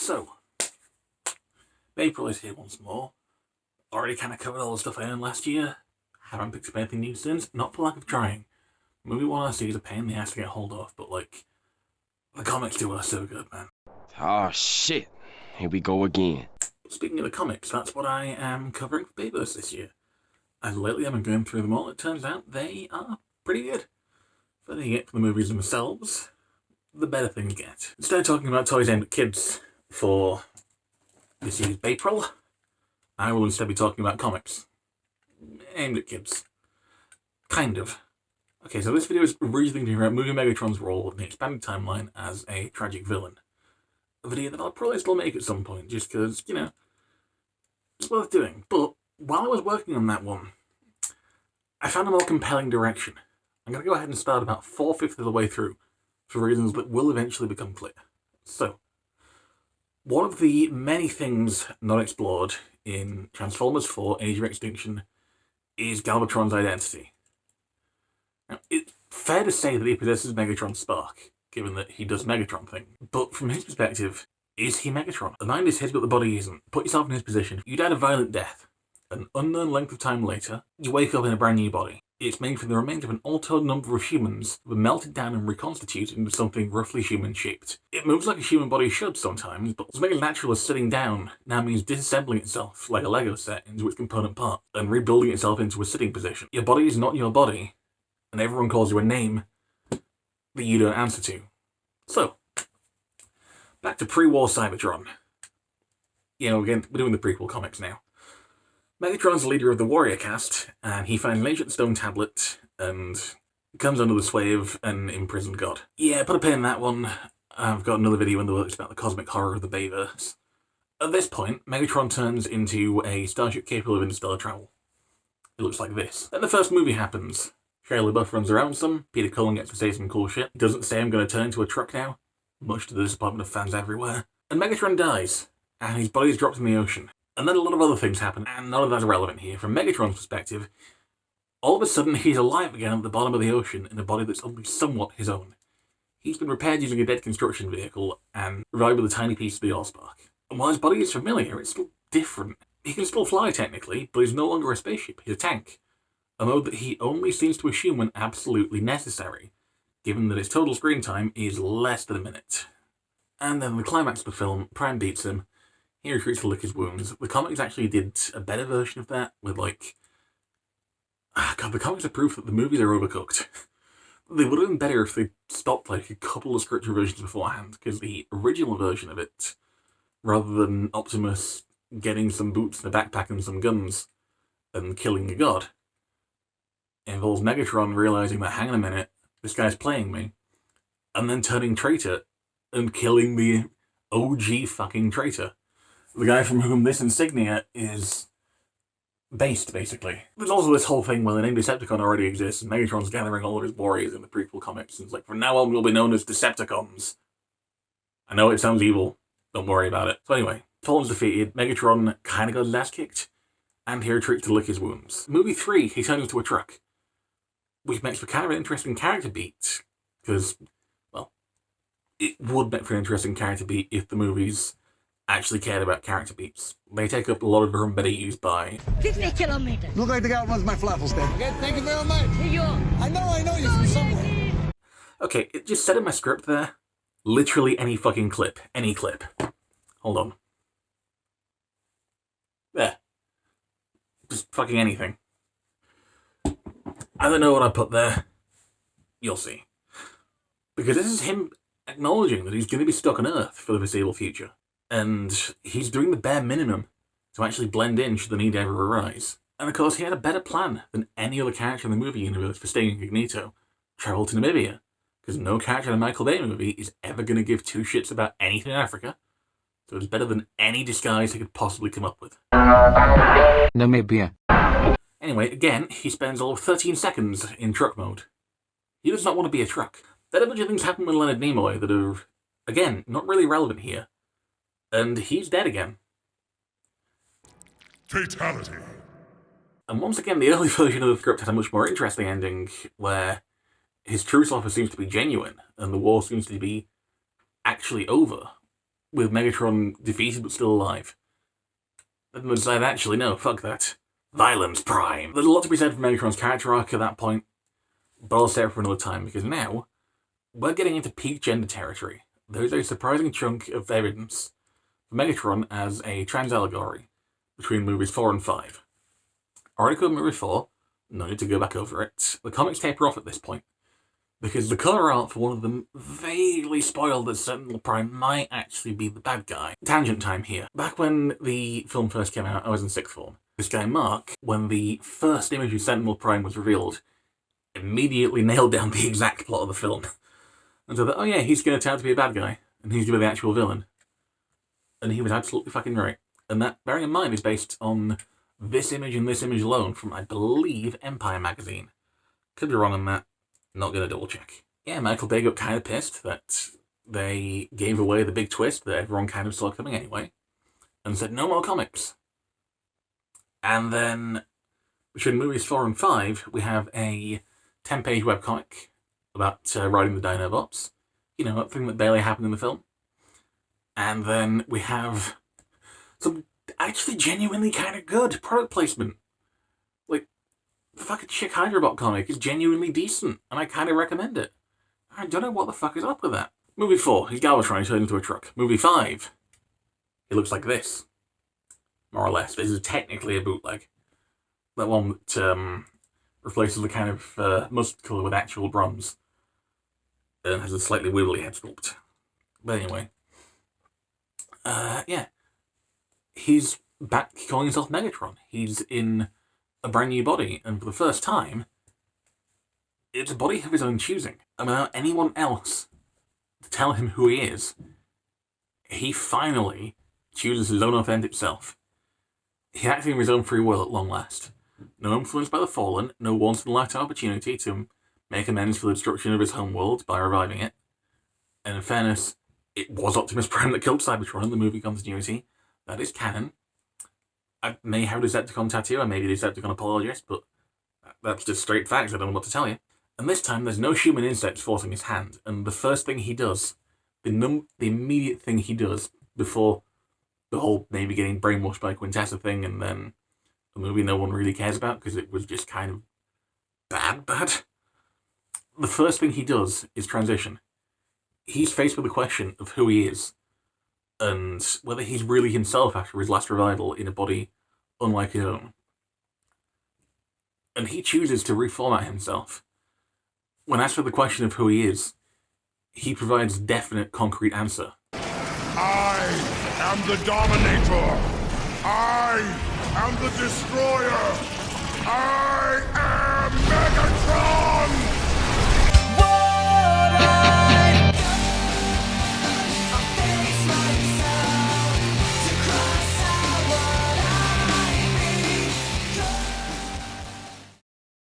So, April is here once more. Already kind of covered all the stuff I earned last year. Haven't picked up anything new since, not for lack of trying. Movie 1 I see is a pain in the ass to get hold of, but like, the comics too are so good, man. Oh shit, here we go again. Speaking of the comics, that's what I am covering for Papers this year. And lately I've been going through them all. It turns out they are pretty good. The better you get for the movies themselves, the better things get. Instead of talking about toys aimed at kids for this year's April, I will instead be talking about comics aimed at kids. Kind of. Okay, so this video is originally going to be about movie Megatron's role in the expanded timeline as a tragic villain. A video that I'll probably still make at some point, just because, you know, it's worth doing. But while I was working on that one, I found a more compelling direction. I'm going to go ahead and start about 4/5 of the way through, for reasons that will eventually become clear. So, one of the many things not explored in Transformers 4 Age of Extinction is Galvatron's identity. Now, it's fair to say that he possesses Megatron's spark, given that he does Megatron thing. But from his perspective, is he Megatron? The mind is his, but the body isn't. Put yourself in his position. You died a violent death. An unknown length of time later, you wake up in a brand new body. It's made from the remains of an altered number of humans who were melted down and reconstituted into something roughly human-shaped. It moves like a human body should sometimes, but something as natural as sitting down now means disassembling itself like a Lego set into its component part and rebuilding itself into a sitting position. Your body is not your body, and everyone calls you a name that you don't answer to. So, back to pre-war Cybertron. You know, again, we're doing the prequel comics now. Megatron's the leader of the warrior caste, and he finds an ancient stone tablet and comes under the sway of an imprisoned god. Yeah, put a pin in that one. I've got another video in the works about the cosmic horror of the Bayverse. At this point, Megatron turns into a starship capable of interstellar travel. It looks like this. Then the first movie happens. Shia LaBeouf runs around some, Peter Cullen gets to say some cool shit. He doesn't say I'm going to turn into a truck now, much to the disappointment of fans everywhere. And Megatron dies, and his body is dropped in the ocean. And then a lot of other things happen, and none of that's relevant here. From Megatron's perspective, all of a sudden he's alive again at the bottom of the ocean in a body that's only somewhat his own. He's been repaired using a dead construction vehicle and revived with a tiny piece of the Allspark. And while his body is familiar, it's still different. He can still fly technically, but he's no longer a spaceship, he's a tank. A mode that he only seems to assume when absolutely necessary, given that his total screen time is less than a minute. And then the climax of the film, Prime beats him. He retreats to lick his wounds. The comics actually did a better version of that, with like... God, the comics are proof that the movies are overcooked. They would have been better if they stopped like a couple of script revisions beforehand, because the original version of it, rather than Optimus getting some boots and a backpack and some guns and killing a god, involves Megatron realizing that, hang on a minute, this guy's playing me, and then turning traitor and killing the OG fucking traitor. The guy from whom this insignia is based, basically. There's also this whole thing where the name Decepticon already exists, and Megatron's gathering all of his warriors in the prequel comics, and it's like, from now on we'll be known as Decepticons. I know it sounds evil, don't worry about it. So anyway, Fallen's defeated, Megatron kinda got his ass kicked, and he retreats to lick his wounds. Movie 3, he turns into a truck, which makes for kind of an interesting character beat, because, well, it would make for an interesting character beat if the movies actually cared about character beats. They take up a lot of room better used by 50 kilometers. Look like the guy who runs my falafel stand. Okay, thank you very much. I know you from somewhere. Okay, it just said in my script there, literally any fucking clip. Any clip. Hold on. There. Just fucking anything. I don't know what I put there. You'll see. Because this is him acknowledging that he's going to be stuck on Earth for the foreseeable future. And he's doing the bare minimum to actually blend in should the need ever arise. And of course, he had a better plan than any other character in the movie universe for staying incognito. Travel to Namibia. Because no character in a Michael Bay movie is ever going to give two shits about anything in Africa. So it's better than any disguise he could possibly come up with. Namibia. Anyway, again, he spends all of 13 seconds in truck mode. He does not want to be a truck. Then a bunch of things happen with Leonard Nimoy that are, again, not really relevant here. And he's dead again. Fatality. And once again, the early version of the script had a much more interesting ending, where his true self seems to be genuine, and the war seems to be actually over. with Megatron defeated but still alive. Then they decide, actually, no, fuck that. Violence Prime. There's a lot to be said for Megatron's character arc at that point, but I'll save it for another time, because now we're getting into peak gender territory. There's a surprising chunk of evidence for Megatron as a trans allegory between movies 4 and 5. Already covered movie 4, no need to go back over it. The comics taper off at this point, because the cover art for one of them vaguely spoiled that Sentinel Prime might actually be the bad guy. Tangent time here. Back when the film first came out, I was in 6th form. This guy Mark, when the first image of Sentinel Prime was revealed, immediately nailed down the exact plot of the film. And so that, oh yeah, he's going to turn out to be a bad guy, and he's going to be the actual villain. And he was absolutely fucking right. And that, bearing in mind, is based on this image and this image alone from, I believe, Empire magazine. Could be wrong on that. Not going to double check. Yeah, Michael Bay got kind of pissed that they gave away the big twist that everyone kind of saw coming anyway, and said no more comics. And then, between movies 4 and 5, we have a 10-page webcomic about riding the Dinobots. You know, that thing that barely happened in the film. And then we have some actually genuinely kind of good product placement. Like, the fucking Chick Hyderabot comic is genuinely decent, and I kind of recommend it. I don't know what the fuck is up with that. Movie 4, he's Galvatron turned into a truck. Movie 5, he looks like this. More or less. This is technically a bootleg. That one that replaces the kind of mustard colour with actual bronze. And has a slightly wibbly head sculpt. But anyway. Yeah. He's back calling himself Megatron. He's in a brand new body, and for the first time, it's a body of his own choosing. And without anyone else to tell him who he is, he finally chooses his own authentic self. He's acting of his own free will at long last. No influence by the Fallen, no once-in-a-lifetime opportunity to make amends for the destruction of his homeworld by reviving it. And in fairness, it was Optimus Prime that killed Cybertron in the movie continuity. That is canon. I may have a Decepticon tattoo, I may be a Decepticon apologist, but that's just straight facts, I don't know what to tell you. And this time, there's no human insects forcing his hand, and the first thing he does, the immediate thing he does, before the whole maybe getting brainwashed by Quintessa thing, and then a movie no one really cares about, because it was just kind of bad. The first thing he does is transition. He's faced with the question of who he is, and whether he's really himself after his last revival in a body unlike his own. And he chooses to reformat himself. When asked for the question of who he is, he provides definite, concrete answer. I am the Dominator. I am the Destroyer. I